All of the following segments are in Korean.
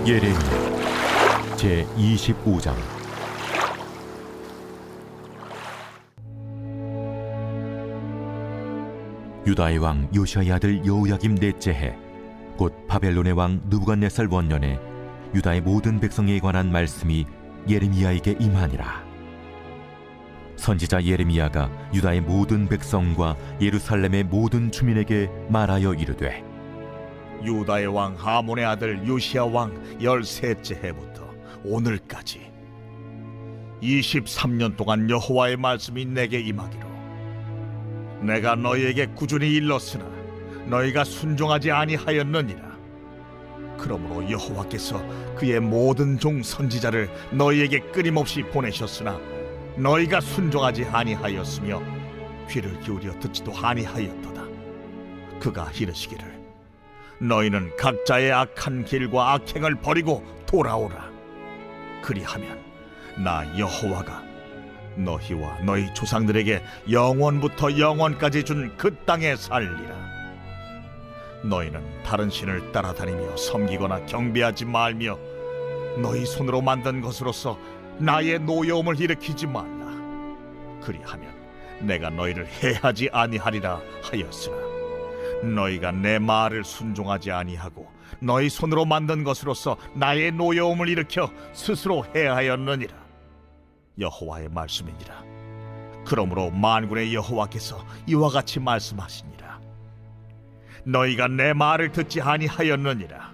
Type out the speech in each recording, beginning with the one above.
예레미야 제25장. 유다의 왕 요시아의 아들 여호야김 넷째 해, 곧 바벨론의 왕 느부갓네살 원년에 유다의 모든 백성에 관한 말씀이 예레미야에게 임하니라. 선지자 예레미야가 유다의 모든 백성과 예루살렘의 모든 주민에게 말하여 이르되, 유다의 왕 하몬의 아들 요시야 왕 13째 해부터 오늘까지 23년 동안 여호와의 말씀이 내게 임하기로, 내가 너희에게 꾸준히 일렀으나 너희가 순종하지 아니하였느니라. 그러므로 여호와께서 그의 모든 종 선지자를 너희에게 끊임없이 보내셨으나 너희가 순종하지 아니하였으며 귀를 기울여 듣지도 아니하였도다. 그가 이르시기를, 너희는 각자의 악한 길과 악행을 버리고 돌아오라. 그리하면 나 여호와가 너희와 너희 조상들에게 영원부터 영원까지 준 그 땅에 살리라. 너희는 다른 신을 따라다니며 섬기거나 경배하지 말며 너희 손으로 만든 것으로서 나의 노여움을 일으키지 말라. 그리하면 내가 너희를 해하지 아니하리라 하였으나 너희가 내 말을 순종하지 아니하고 너희 손으로 만든 것으로서 나의 노여움을 일으켜 스스로 해하였느니라. 여호와의 말씀이니라. 그러므로 만군의 여호와께서 이와 같이 말씀하시니라. 너희가 내 말을 듣지 아니하였느니라.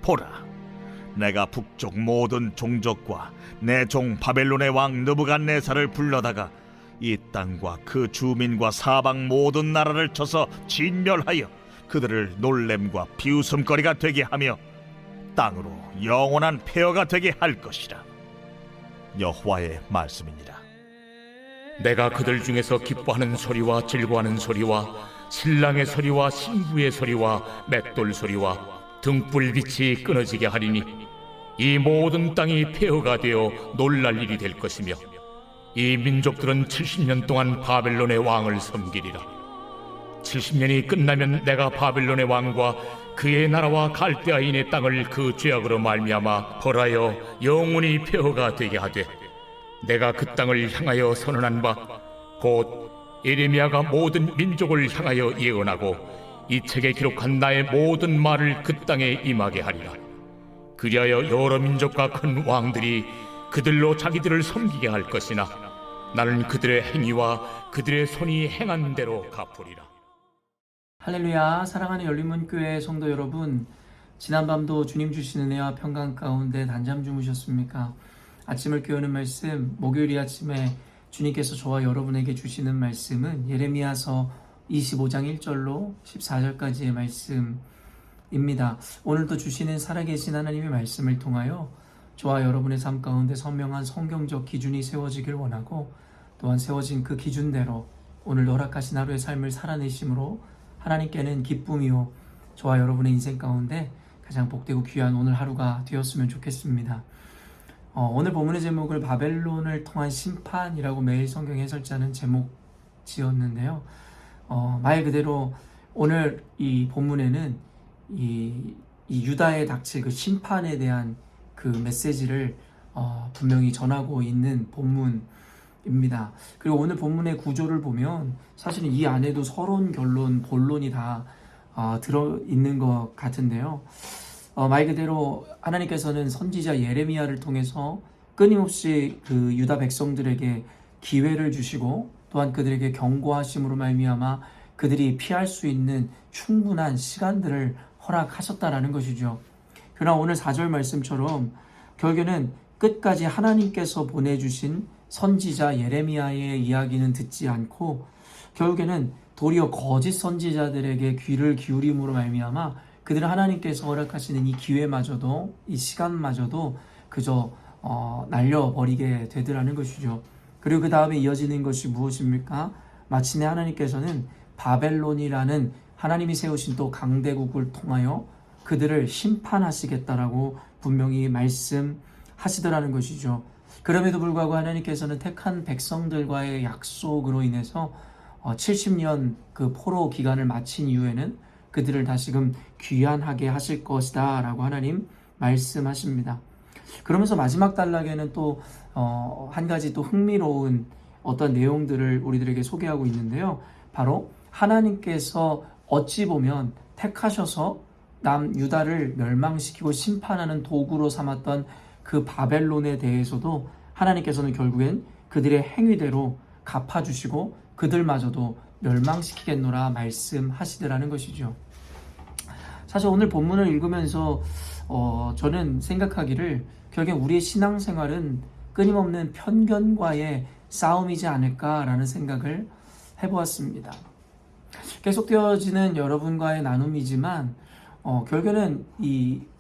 보라, 내가 북쪽 모든 종족과 내 종 바벨론의 왕 느부갓네살을 불러다가 이 땅과 그 주민과 사방 모든 나라를 쳐서 진멸하여 그들을 놀램과 비웃음거리가 되게 하며 땅으로 영원한 폐허가 되게 할 것이라. 여호와의 말씀이니라. 내가 그들 중에서 기뻐하는 소리와 즐거워하는 소리와 신랑의 소리와 신부의 소리와 맷돌 소리와 등불빛이 끊어지게 하리니 이 모든 땅이 폐허가 되어 놀랄 일이 될 것이며 이 민족들은 70년 동안 바벨론의 왕을 섬기리라. 70년이 끝나면 내가 바벨론의 왕과 그의 나라와 갈대아인의 땅을 그 죄악으로 말미암아 벌하여 영원히 폐허가 되게 하되, 내가 그 땅을 향하여 선언한 바 곧 예레미야가 모든 민족을 향하여 예언하고 이 책에 기록한 나의 모든 말을 그 땅에 임하게 하리라. 그리하여 여러 민족과 큰 왕들이 그들로 자기들을 섬기게 할 것이나 나는 그들의 행위와 그들의 손이 행한 대로 갚으리라. 할렐루야. 사랑하는 열린문교회 성도 여러분, 지난밤도 주님 주신 은혜와 평강 가운데 단잠 주무셨습니까? 아침을 깨우는 말씀, 목요일 이 아침에 주님께서 저와 여러분에게 주시는 말씀은 예레미야서 25장 1절로 14절까지의 말씀입니다. 오늘도 주시는 살아계신 하나님의 말씀을 통하여 저와 여러분의 삶 가운데 선명한 성경적 기준이 세워지길 원하고, 또한 세워진 그 기준대로 오늘 허락하신 하루의 삶을 살아내심으로 하나님께는 기쁨이요 저와 여러분의 인생 가운데 가장 복되고 귀한 오늘 하루가 되었으면 좋겠습니다. 오늘 본문의 제목을 바벨론을 통한 심판이라고 매일 성경 해설자는 제목 지었는데요. 말 그대로 오늘 이 본문에는 이 유다에 닥칠 그 심판에 대한 그 메시지를 분명히 전하고 있는 본문입니다. 그리고 오늘 본문의 구조를 보면 사실은 이 안에도 서론, 결론, 본론이 다 들어있는 것 같은데요. 말 그대로 하나님께서는 선지자 예레미야를 통해서 끊임없이 그 유다 백성들에게 기회를 주시고, 또한 그들에게 경고하심으로 말미암아 그들이 피할 수 있는 충분한 시간들을 허락하셨다라는 것이죠. 그러나 오늘 4절 말씀처럼 결국에는 끝까지 하나님께서 보내주신 선지자 예레미야의 이야기는 듣지 않고 결국에는 도리어 거짓 선지자들에게 귀를 기울임으로 말미암아 그들은 하나님께서 허락하시는 이 기회마저도, 이 시간마저도 그저 날려버리게 되더라는 것이죠. 그리고 그 다음에 이어지는 것이 무엇입니까? 마침내 하나님께서는 바벨론이라는 하나님이 세우신 또 강대국을 통하여 그들을 심판하시겠다라고 분명히 말씀하시더라는 것이죠. 그럼에도 불구하고 하나님께서는 택한 백성들과의 약속으로 인해서 70년 그 포로 기간을 마친 이후에는 그들을 다시금 귀환하게 하실 것이다 라고 하나님 말씀하십니다. 그러면서 마지막 단락에는 또 한 가지 또 흥미로운 어떤 내용들을 우리들에게 소개하고 있는데요. 바로 하나님께서 어찌 보면 택하셔서 남유다를 멸망시키고 심판하는 도구로 삼았던 그 바벨론에 대해서도 하나님께서는 결국엔 그들의 행위대로 갚아주시고 그들마저도 멸망시키겠노라 말씀하시더라는 것이죠. 사실 오늘 본문을 읽으면서 저는 생각하기를 결국 우리의 신앙생활은 끊임없는 편견과의 싸움이지 않을까라는 생각을 해보았습니다. 계속되어지는 여러분과의 나눔이지만 결국에는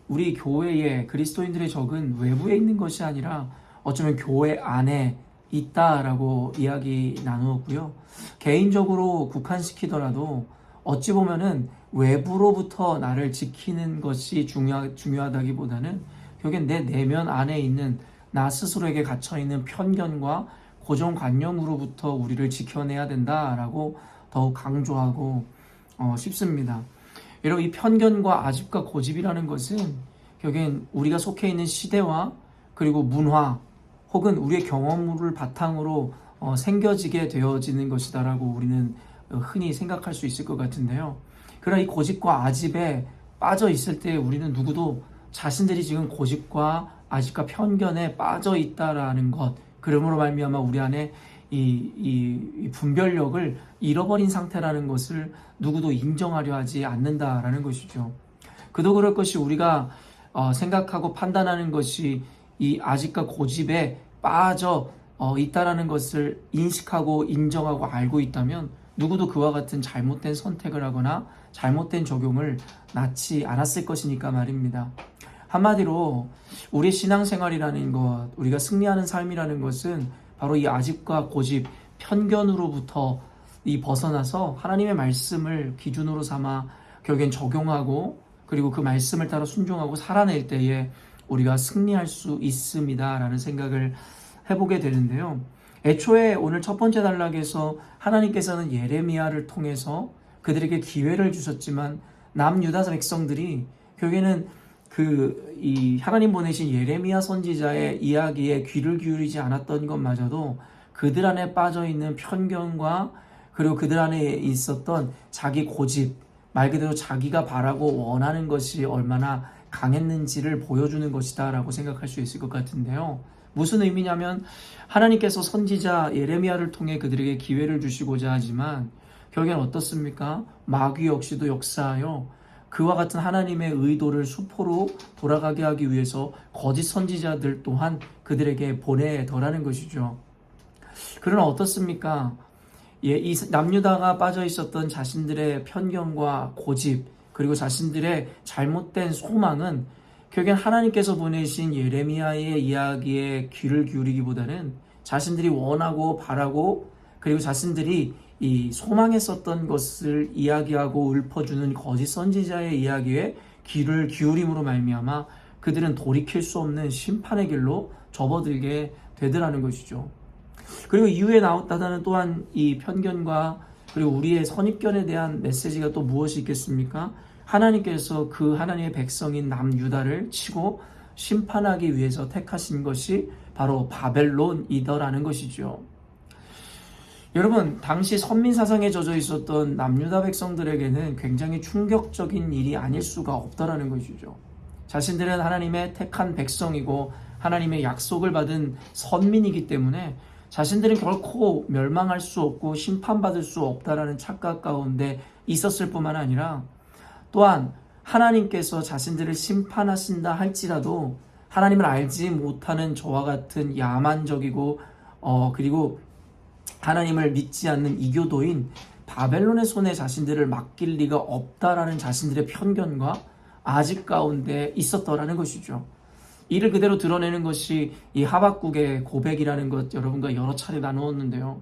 우리 교회의 그리스도인들의 적은 외부에 있는 것이 아니라 어쩌면 교회 안에 있다라고 이야기 나누었고요. 개인적으로 국한시키더라도 어찌 보면은 외부로부터 나를 지키는 것이 중요하다기보다는 결국엔 내 내면 안에 있는 나 스스로에게 갇혀있는 편견과 고정관념으로부터 우리를 지켜내야 된다라고 더욱 강조하고 싶습니다. 여러분, 이 편견과 아집과 고집이라는 것은 결국엔 우리가 속해 있는 시대와 그리고 문화 혹은 우리의 경험을 바탕으로 생겨지게 되어지는 것이다라고 우리는 흔히 생각할 수 있을 것 같은데요. 그러나 이 고집과 아집에 빠져 있을 때 우리는 누구도 자신들이 지금 고집과 아집과 편견에 빠져 있다라는 것, 그러므로 말미암아 우리 안에 이 분별력을 잃어버린 상태라는 것을 누구도 인정하려 하지 않는다라는 것이죠. 그도 그럴 것이 우리가 생각하고 판단하는 것이 이 아집과 고집에 빠져 있다라는 것을 인식하고 인정하고 알고 있다면 누구도 그와 같은 잘못된 선택을 하거나 잘못된 적용을 낳지 않았을 것이니까 말입니다. 한마디로 우리 신앙생활이라는 것, 우리가 승리하는 삶이라는 것은 바로 이 아집과 고집, 편견으로부터 벗어나서 하나님의 말씀을 기준으로 삼아 결국엔 적용하고 그리고 그 말씀을 따라 순종하고 살아낼 때에 우리가 승리할 수 있습니다 라는 생각을 해보게 되는데요. 애초에 오늘 첫 번째 단락에서 하나님께서는 예레미야를 통해서 그들에게 기회를 주셨지만 남유다 백성들이 결국에는 이 하나님 보내신 예레미야 선지자의 이야기에 귀를 기울이지 않았던 것마저도 그들 안에 빠져있는 편견과 그리고 그들 안에 있었던 자기 고집, 말 그대로 자기가 바라고 원하는 것이 얼마나 강했는지를 보여주는 것이다 라고 생각할 수 있을 것 같은데요. 무슨 의미냐면 하나님께서 선지자 예레미야를 통해 그들에게 기회를 주시고자 하지만 결국엔 어떻습니까? 마귀 역시도 역사하여 그와 같은 하나님의 의도를 수포로 돌아가게 하기 위해서 거짓 선지자들 또한 그들에게 보내더라는 것이죠. 그러나 어떻습니까? 이 남유다가 빠져 있었던 자신들의 편견과 고집 그리고 자신들의 잘못된 소망은 결국엔 하나님께서 보내신 예레미야의 이야기에 귀를 기울이기보다는 자신들이 원하고 바라고 그리고 자신들이 이 소망했었던 것을 이야기하고 읊어주는 거짓 선지자의 이야기에 귀를 기울임으로 말미암아 그들은 돌이킬 수 없는 심판의 길로 접어들게 되더라는 것이죠. 그리고 이후에 나왔다는 또한 이 편견과 그리고 우리의 선입견에 대한 메시지가 또 무엇이 있겠습니까? 하나님께서 그 하나님의 백성인 남유다를 치고 심판하기 위해서 택하신 것이 바로 바벨론이더라는 것이죠. 여러분, 당시 선민사상에 젖어 있었던 남유다 백성들에게는 굉장히 충격적인 일이 아닐 수가 없다라는 것이죠. 자신들은 하나님의 택한 백성이고 하나님의 약속을 받은 선민이기 때문에 자신들은 결코 멸망할 수 없고 심판받을 수 없다라는 착각 가운데 있었을 뿐만 아니라 또한 하나님께서 자신들을 심판하신다 할지라도 하나님을 알지 못하는 저와 같은 야만적이고 그리고 하나님을 믿지 않는 이교도인 바벨론의 손에 자신들을 맡길 리가 없다라는 자신들의 편견과 아집 가운데 있었더라는 것이죠. 이를 그대로 드러내는 것이 이 하박국의 고백이라는 것 여러분과 여러 차례 나누었는데요.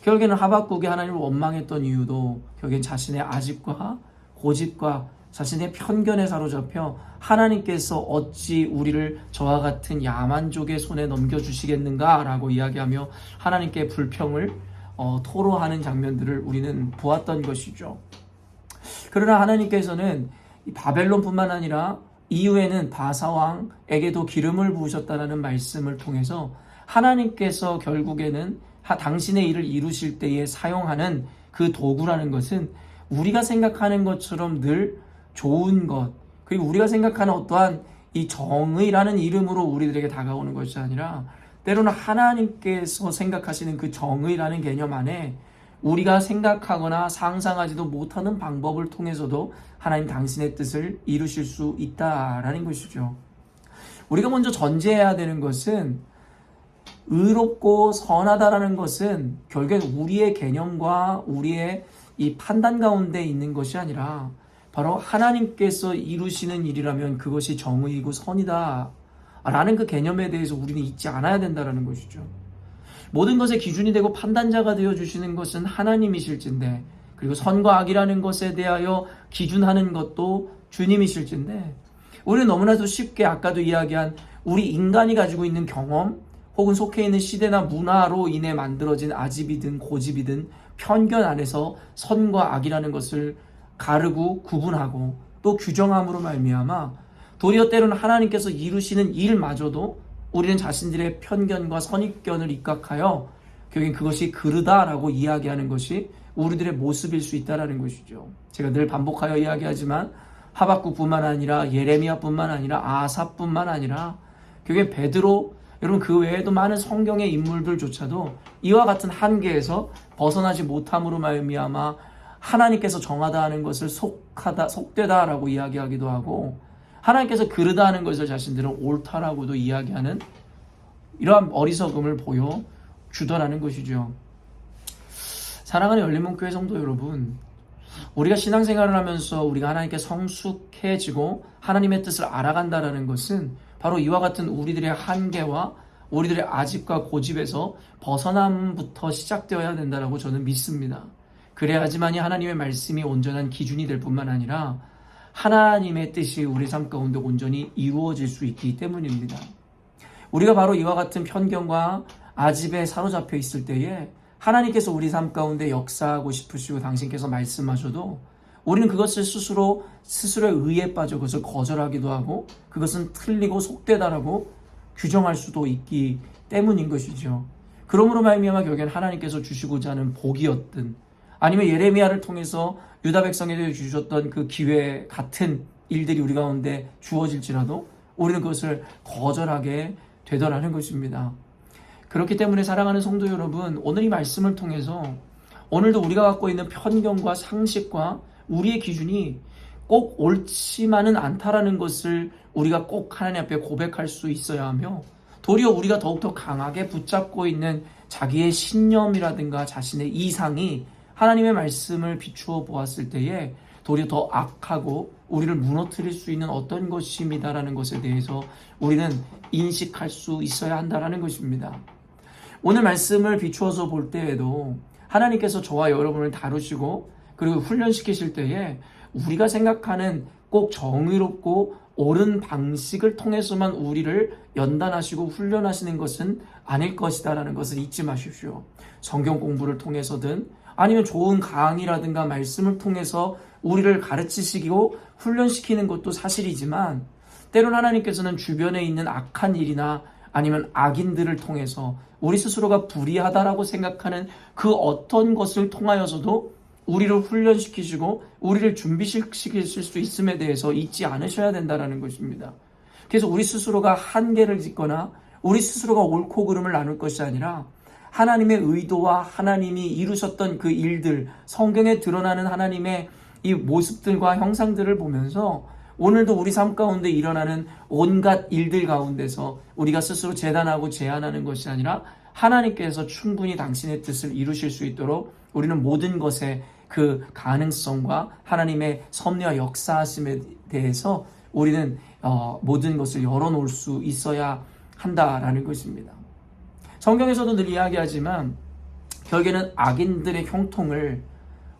결국에는 하박국이 하나님을 원망했던 이유도 결국엔 자신의 아집과 고집과 자신의 편견에 사로잡혀 하나님께서 어찌 우리를 저와 같은 야만족의 손에 넘겨주시겠는가 라고 이야기하며 하나님께 불평을 토로하는 장면들을 우리는 보았던 것이죠. 그러나 하나님께서는 이 바벨론뿐만 아니라 이후에는 바사왕에게도 기름을 부으셨다라는 말씀을 통해서 하나님께서 결국에는 당신의 일을 이루실 때에 사용하는 그 도구라는 것은 우리가 생각하는 것처럼 늘 좋은 것, 그리고 우리가 생각하는 어떠한 이 정의라는 이름으로 우리들에게 다가오는 것이 아니라 때로는 하나님께서 생각하시는 그 정의라는 개념 안에 우리가 생각하거나 상상하지도 못하는 방법을 통해서도 하나님 당신의 뜻을 이루실 수 있다라는 것이죠. 우리가 먼저 전제해야 되는 것은 의롭고 선하다라는 것은 결국엔 우리의 개념과 우리의 이 판단 가운데 있는 것이 아니라 바로 하나님께서 이루시는 일이라면 그것이 정의이고 선이다 라는 그 개념에 대해서 우리는 잊지 않아야 된다는 것이죠. 모든 것의 기준이 되고 판단자가 되어주시는 것은 하나님이실진데, 그리고 선과 악이라는 것에 대하여 기준하는 것도 주님이실진데, 우리는 너무나도 쉽게 아까도 이야기한 우리 인간이 가지고 있는 경험 혹은 속해 있는 시대나 문화로 인해 만들어진 아집이든 고집이든 편견 안에서 선과 악이라는 것을 가르고 구분하고 또 규정함으로 말미암아 도리어 때로는 하나님께서 이루시는 일마저도 우리는 자신들의 편견과 선입견을 입각하여 결국엔 그것이 그르다라고 이야기하는 것이 우리들의 모습일 수 있다는 것이죠. 제가 늘 반복하여 이야기하지만 하박국뿐만 아니라 예레미야뿐만 아니라 아사뿐만 아니라 결국엔 베드로, 여러분 그 외에도 많은 성경의 인물들조차도 이와 같은 한계에서 벗어나지 못함으로 말미암아 하나님께서 정하다 하는 것을 속되다라고 이야기하기도 하고, 하나님께서 그르다 하는 것을 자신들은 옳다라고도 이야기하는 이러한 어리석음을 보여주더라는 것이죠. 사랑하는 열린문교회 성도 여러분, 우리가 신앙생활을 하면서 우리가 하나님께 성숙해지고 하나님의 뜻을 알아간다라는 것은 바로 이와 같은 우리들의 한계와 우리들의 아집과 고집에서 벗어남부터 시작되어야 된다고 저는 믿습니다. 그래야지만이 하나님의 말씀이 온전한 기준이 될 뿐만 아니라 하나님의 뜻이 우리 삶 가운데 온전히 이루어질 수 있기 때문입니다. 우리가 바로 이와 같은 편견과 아집에 사로잡혀 있을 때에 하나님께서 우리 삶 가운데 역사하고 싶으시고 당신께서 말씀하셔도 우리는 그것을 스스로의 의에 빠져 그것을 거절하기도 하고 그것은 틀리고 속되다라고 규정할 수도 있기 때문인 것이죠. 그러므로 말미암아 결국엔 하나님께서 주시고자 하는 복이었든 아니면 예레미야를 통해서 유다 백성에게 주셨던 그 기회 같은 일들이 우리 가운데 주어질지라도 우리는 그것을 거절하게 되더라는 것입니다. 그렇기 때문에 사랑하는 성도 여러분, 오늘 이 말씀을 통해서 오늘도 우리가 갖고 있는 편견과 상식과 우리의 기준이 꼭 옳지만은 않다라는 것을 우리가 꼭 하나님 앞에 고백할 수 있어야 하며, 도리어 우리가 더욱더 강하게 붙잡고 있는 자기의 신념이라든가 자신의 이상이 하나님의 말씀을 비추어 보았을 때에 도리어 더 악하고 우리를 무너뜨릴 수 있는 어떤 것입니다라는 것에 대해서 우리는 인식할 수 있어야 한다라는 것입니다. 오늘 말씀을 비추어서 볼 때에도 하나님께서 저와 여러분을 다루시고 그리고 훈련시키실 때에 우리가 생각하는 꼭 정의롭고 옳은 방식을 통해서만 우리를 연단하시고 훈련하시는 것은 아닐 것이다라는 것을 잊지 마십시오. 성경 공부를 통해서든 아니면 좋은 강의라든가 말씀을 통해서 우리를 가르치시고 훈련시키는 것도 사실이지만 때론 하나님께서는 주변에 있는 악한 일이나 아니면 악인들을 통해서 우리 스스로가 불의하다라고 생각하는 그 어떤 것을 통하여서도 우리를 훈련시키시고 우리를 준비시킬 수 있음에 대해서 잊지 않으셔야 된다는 것입니다. 그래서 우리 스스로가 한계를 짓거나 우리 스스로가 옳고 그름을 나눌 것이 아니라 하나님의 의도와 하나님이 이루셨던 그 일들, 성경에 드러나는 하나님의 이 모습들과 형상들을 보면서 오늘도 우리 삶 가운데 일어나는 온갖 일들 가운데서 우리가 스스로 재단하고 제안하는 것이 아니라 하나님께서 충분히 당신의 뜻을 이루실 수 있도록 우리는 모든 것의 그 가능성과 하나님의 섭리와 역사하심에 대해서 우리는 모든 것을 열어놓을 수 있어야 한다라는 것입니다. 성경에서도 늘 이야기하지만 결국에는 악인들의 형통을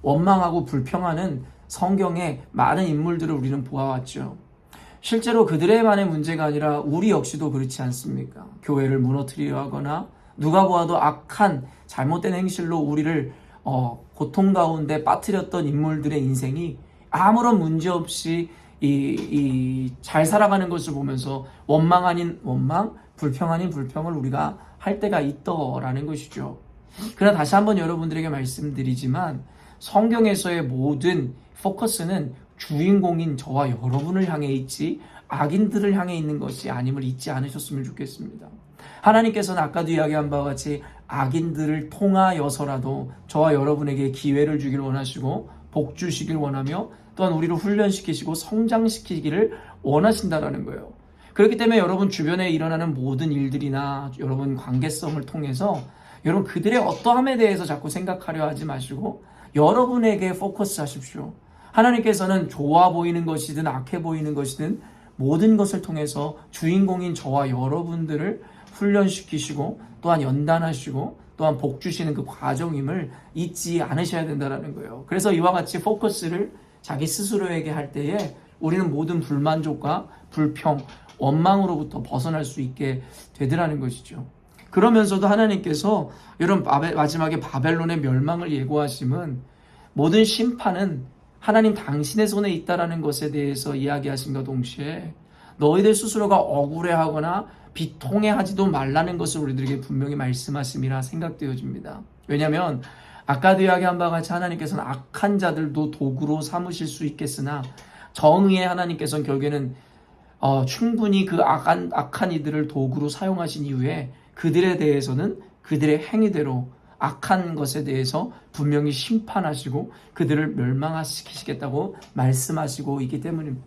원망하고 불평하는 성경의 많은 인물들을 우리는 보아왔죠. 실제로 그들의만의 문제가 아니라 우리 역시도 그렇지 않습니까? 교회를 무너뜨리려 하거나 누가 보아도 악한 잘못된 행실로 우리를 고통 가운데 빠뜨렸던 인물들의 인생이 아무런 문제 없이 잘 살아가는 것을 보면서 원망 아닌 원망, 불평 아닌 불평을 우리가 할 때가 있더라는 것이죠. 그러나 다시 한번 여러분들에게 말씀드리지만 성경에서의 모든 포커스는 주인공인 저와 여러분을 향해 있지 악인들을 향해 있는 것이 아님을 잊지 않으셨으면 좋겠습니다. 하나님께서는 아까도 이야기한 바와 같이 악인들을 통하여서라도 저와 여러분에게 기회를 주길 원하시고 복 주시길 원하며 또한 우리를 훈련시키시고 성장시키기를 원하신다라는 거예요. 그렇기 때문에 여러분 주변에 일어나는 모든 일들이나 여러분 관계성을 통해서 여러분 그들의 어떠함에 대해서 자꾸 생각하려 하지 마시고 여러분에게 포커스 하십시오. 하나님께서는 좋아 보이는 것이든 악해 보이는 것이든 모든 것을 통해서 주인공인 저와 여러분들을 훈련시키시고 또한 연단하시고 또한 복 주시는 그 과정임을 잊지 않으셔야 된다는 거예요. 그래서 이와 같이 포커스를 자기 스스로에게 할 때에 우리는 모든 불만족과 불평, 원망으로부터 벗어날 수 있게 되더라는 것이죠. 그러면서도 하나님께서 여러분 마지막에 바벨론의 멸망을 예고하심은 모든 심판은 하나님 당신의 손에 있다라는 것에 대해서 이야기하신과 동시에 너희들 스스로가 억울해하거나 비통해하지도 말라는 것을 우리들에게 분명히 말씀하심이라 생각되어집니다. 왜냐하면 아까도 이야기한 바와 같이 하나님께서는 악한 자들도 도구로 삼으실 수 있겠으나 정의의 하나님께서는 결국에는 충분히 그 악한 이들을 도구로 사용하신 이후에 그들에 대해서는 그들의 행위대로 악한 것에 대해서 분명히 심판하시고 그들을 멸망시키시겠다고 말씀하시고 있기 때문입니다.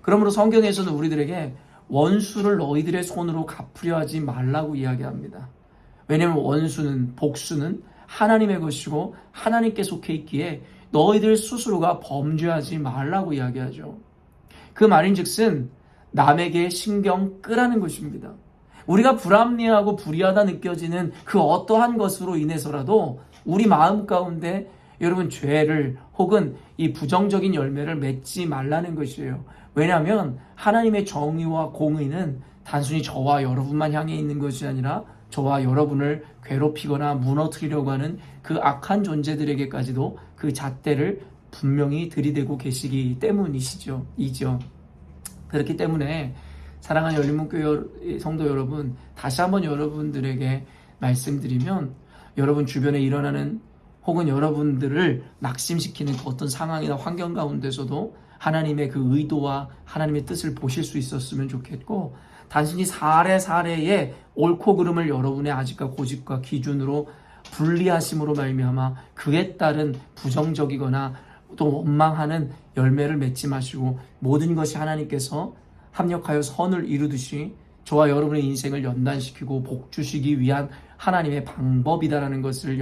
그러므로 성경에서는 우리들에게 원수를 너희들의 손으로 갚으려 하지 말라고 이야기합니다. 왜냐하면 원수는 복수는 하나님의 것이고 하나님께 속해 있기에 너희들 스스로가 범죄하지 말라고 이야기하죠. 그 말인즉슨 남에게 신경 끄라는 것입니다. 우리가 불합리하고 불의하다 느껴지는 그 어떠한 것으로 인해서라도 우리 마음 가운데 여러분 죄를 혹은 이 부정적인 열매를 맺지 말라는 것이에요. 왜냐하면 하나님의 정의와 공의는 단순히 저와 여러분만 향해 있는 것이 아니라 저와 여러분을 괴롭히거나 무너뜨리려고 하는 그 악한 존재들에게까지도 그 잣대를 분명히 들이대고 계시기 때문이죠. 그렇기 때문에 사랑하는 열린문교회 성도 여러분, 다시 한번 여러분들에게 말씀드리면 여러분 주변에 일어나는 혹은 여러분들을 낙심시키는 그 어떤 상황이나 환경 가운데서도 하나님의 그 의도와 하나님의 뜻을 보실 수 있었으면 좋겠고, 단순히 사례의 옳고 그름을 여러분의 아직과 고집과 기준으로 분리하심으로 말미암아 그에 따른 부정적이거나 또 원망하는 열매를 맺지 마시고 모든 것이 하나님께서 합력하여 선을 이루듯이 저와 여러분의 인생을 연단시키고 복 주시기 위한 하나님의 방법이다라는 것을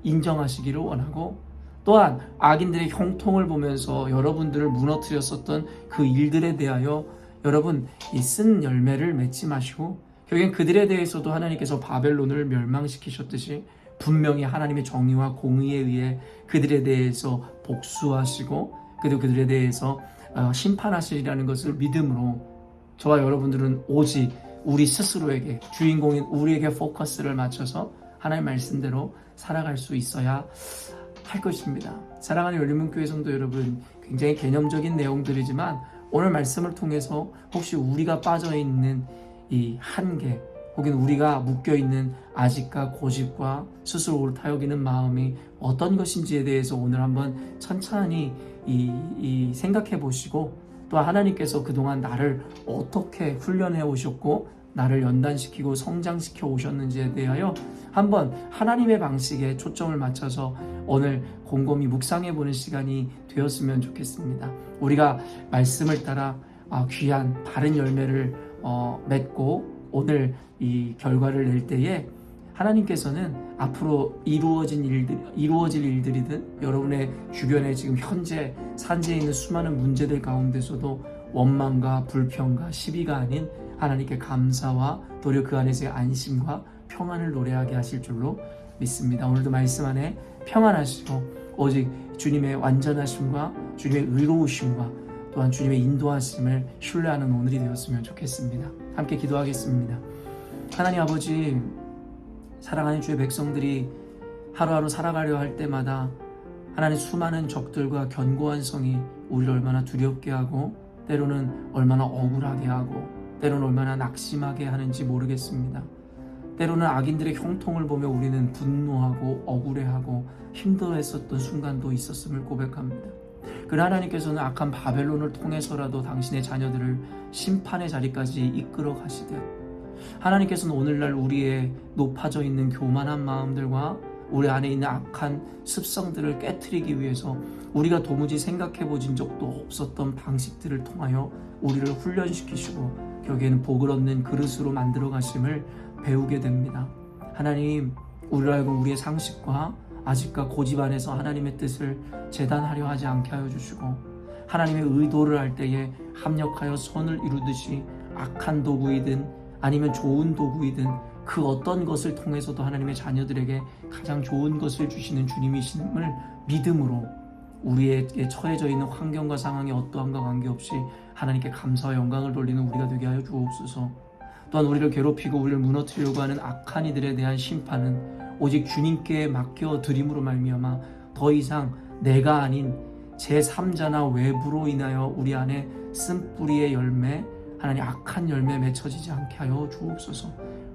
인정하시기를 원하고, 또한 악인들의 형통을 보면서 여러분들을 무너뜨렸었던 그 일들에 대하여 여러분 이 쓴 열매를 맺지 마시고 결국엔 그들에 대해서도 하나님께서 바벨론을 멸망시키셨듯이 분명히 하나님의 정의와 공의에 의해 그들에 대해서 복수하시고 그리고 그들에 대해서 심판하시리라는 것을 믿음으로 저와 여러분들은 오직 우리 스스로에게 주인공인 우리에게 포커스를 맞춰서 하나님 말씀대로 살아갈 수 있어야 할 것입니다. 사랑하는 열린문교회 성도 여러분, 굉장히 개념적인 내용들이지만 오늘 말씀을 통해서 혹시 우리가 빠져있는 이 한계 혹은 우리가 묶여있는 아직과 고집과 스스로 옳다 여기는 마음이 어떤 것인지에 대해서 오늘 한번 천천히 생각해 보시고, 또 하나님께서 그동안 나를 어떻게 훈련해 오셨고 나를 연단시키고 성장시켜 오셨는지에 대하여 한번 하나님의 방식에 초점을 맞춰서 오늘 곰곰이 묵상해 보는 시간이 되었으면 좋겠습니다. 우리가 말씀을 따라 귀한 바른 열매를 맺고 오늘 이 결과를 낼 때에 하나님께서는 앞으로 이루어질 일들이든 여러분의 주변에 지금 현재 산재해 있는 수많은 문제들 가운데서도 원망과 불평과 시비가 아닌 하나님께 감사와 도리어 그 안에서의 안심과 평안을 노래하게 하실 줄로 믿습니다. 오늘도 말씀 안에 평안하시고 오직 주님의 완전하심과 주님의 의로우심과 또한 주님의 인도하심을 신뢰하는 오늘이 되었으면 좋겠습니다. 함께 기도하겠습니다. 하나님 아버지, 사랑하는 주의 백성들이 하루하루 살아가려 할 때마다 하나님 수많은 적들과 견고한 성이 우리를 얼마나 두렵게 하고 때로는 얼마나 억울하게 하고 때로는 얼마나 낙심하게 하는지 모르겠습니다. 때로는 악인들의 형통을 보며 우리는 분노하고 억울해하고 힘들어했었던 순간도 있었음을 고백합니다. 그러나 하나님께서는 악한 바벨론을 통해서라도 당신의 자녀들을 심판의 자리까지 이끌어 가시듯 하나님께서는 오늘날 우리의 높아져 있는 교만한 마음들과 우리 안에 있는 악한 습성들을 깨트리기 위해서 우리가 도무지 생각해 보진 적도 없었던 방식들을 통하여 우리를 훈련시키시고 결국에는 복을 얻는 그릇으로 만들어 가심을 배우게 됩니다. 하나님, 우리를 알고 우리의 상식과 아직과 고집 안에서 하나님의 뜻을 재단하려 하지 않게 하여 주시고 하나님의 의도를 할 때에 합력하여 선을 이루듯이 악한 도구이든 아니면 좋은 도구이든 그 어떤 것을 통해서도 하나님의 자녀들에게 가장 좋은 것을 주시는 주님이심을 믿음으로 우리에게 처해져 있는 환경과 상황이 어떠한가 관계없이 하나님께 감사와 영광을 돌리는 우리가 되게 하여 주옵소서. 또한 우리를 괴롭히고 우리를 무너뜨리려고 하는 악한 이들에 대한 심판은 오직 주님께 맡겨드림으로 말미암아 더 이상 내가 아닌 제3자나 외부로 인하여 우리 안에 쓴뿌리의 열매, 하나님 악한 열매 맺혀지지 않게 하여 주옵소서.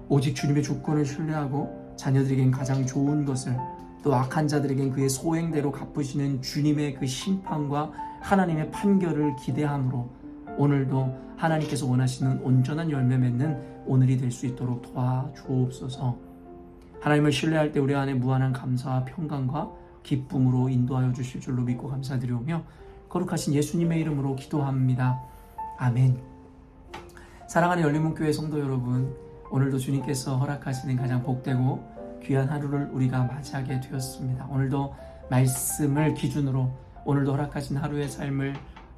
오직 주님의 주권을 신뢰하고 자녀들에겐 가장 좋은 것을, 또 악한 자들에겐 그의 소행대로 갚으시는 주님의 그 심판과 하나님의 판결을 기대함으로 오늘도 하나님께서 원하시는 온전한 열매 맺는 오늘이 될 수 있도록 도와주옵소서. 하나님을 신뢰할 때 우리 안에 무한한 감사와 평강과 기쁨으로 인도하여 주실 줄로 믿고 감사드리오며 거룩하신 예수님의 이름으로 기도합니다. 아멘. 사랑하는 열린문교회 성도 여러분, 오늘도 주님께서 허락하시는 가장 복되고 귀한 하루를 우리가 맞이하게 되었습니다. 오늘도 말씀을 기준으로 오늘도 허락하신 하루의 삶을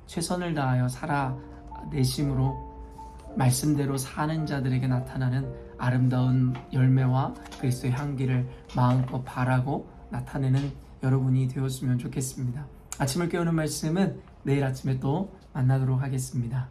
최선을 다하여 살아내심으로 말씀대로 사는 자들에게 나타나는 아름다운 열매와 그리스도의 향기를 마음껏 바라고 나타내는 여러분이 되었으면 좋겠습니다. 아침을 깨우는 말씀은 내일 아침에 또 만나도록 하겠습니다.